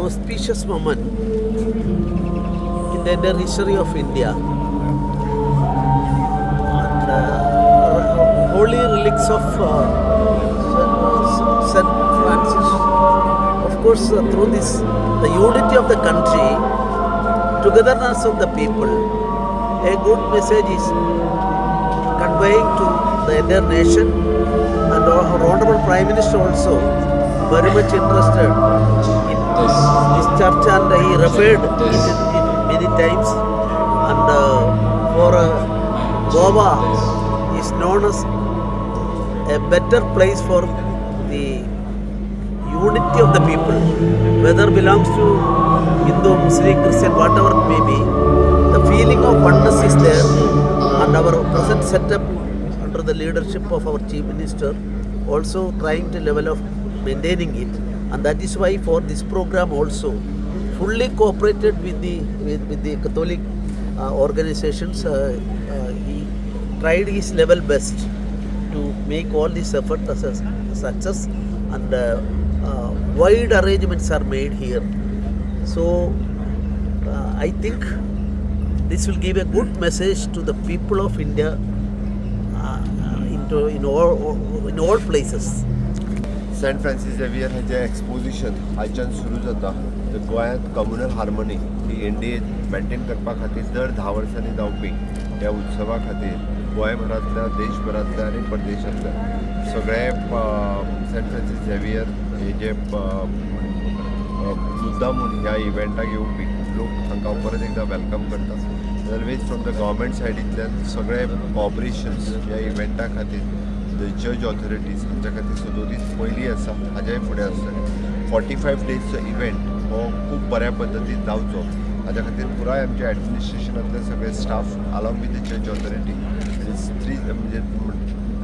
auspicious moment in the entire history of India. And holy relics of Saint Francis. Of course, through this, the unity of the country, togetherness of the people, a good message is conveying to the entire nation, and our Honorable Prime Minister also very much interested in this church, and he referred it many times. And for Goa is known as a better place for the unity of the people, whether belongs to Hindu, Muslim, Christian, whatever it may be. The feeling of oneness is there, and our present setup under the leadership of our Chief Minister also trying to level of maintaining it, and that is why for this program also fully cooperated with the Catholic organizations. He tried his level best to make all these efforts as a success, and wide arrangements are made here. So I think this will give a good message to the people of India in all places. Saint Francis Xavier हेजें exposition आयच्यान सुरू जाता. तर गोंयांत communal harmony ही NDA maintain करपा खातीर दर 10 वर्सांनी जावपी ह्या उत्सवा खातीर गोंयभरांतल्या, देशभरांतल्या आनी परदेशांतल्या सगळे सेंट फ्रांसीस झेवियर हेजे मुद्दामून ह्या इव्हेंटाक येवपी लोक हांकां परत एकदां वेलकम करता. ऑलवेज फ्रॉम द गव्हर्मेंट सायडींतल्यान सगळे कॉपरेशन्स ह्या इव्हेंटा खातीर द जज ऑथॉरिटीज हांच्या खातीर सदोदीत पयली आसा, हाज्याय फुडें आसतलें. 45 डेजचो इव्हेंट हो खूब बऱ्या पद्दतीन जावचो, हाज्या खातीर पुराय आमच्या एडमिनिस्ट्रेशनांतले सगळे स्टाफ अलॉंग विथ द जज ऑथॉरिटी म्हणजे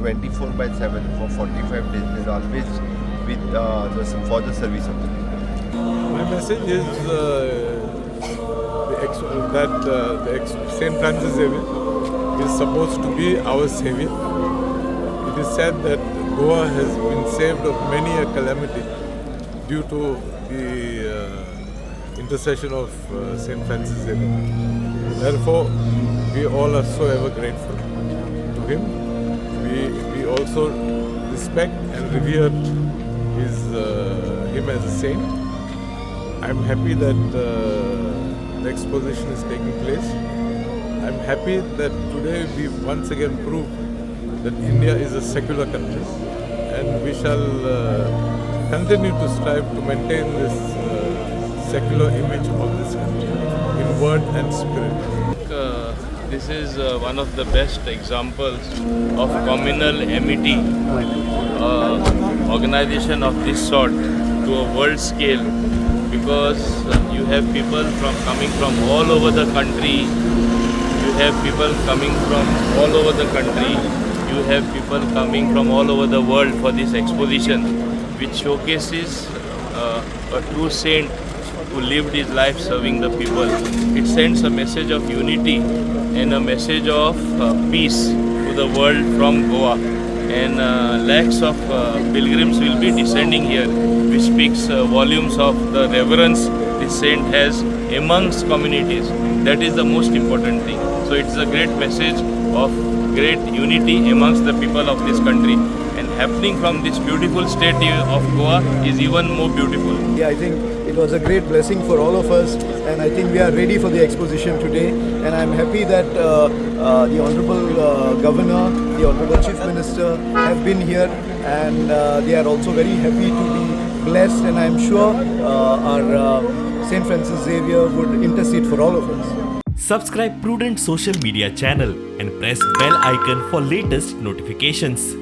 24/7 for 45 days is always with for the service of the people. My message is that Saint Francis Xavier is supposed to be our savior. It is said that Goa has been saved of many a calamity due to the intercession of Saint Francis Xavier. Therefore, we all are so ever grateful to him. We also respect and revere him as a saint. I'm happy that the exposition is taking place. I'm happy that today we once again proved that India is a secular country, and we shall continue to strive to maintain this secular image of this country in word and spirit. This is one of the best examples of communal amity, organization of this sort to a world scale, because you have people coming from all over the country. You have people coming from all over the country. You have people coming from all over the world for this exposition, which showcases a true saint who lived his life serving the people. It sends a message of unity and a message of peace to the world from Goa. And lakhs of pilgrims will be descending here, which speaks volumes of the reverence this saint has amongst communities. That is the most important thing. So it's a great message of great unity amongst the people of this country, and happening from this beautiful state of Goa is even more beautiful. Yeah, I think it was a great blessing for all of us, and I think we are ready for the exposition today, and I'm happy that the Honorable Governor, the Honorable Chief Minister have been here, and they are also very happy to be blessed, and I'm sure our Saint Francis Xavier would intercede for all of us. Subscribe Prudent social media channel and press bell icon for latest notifications.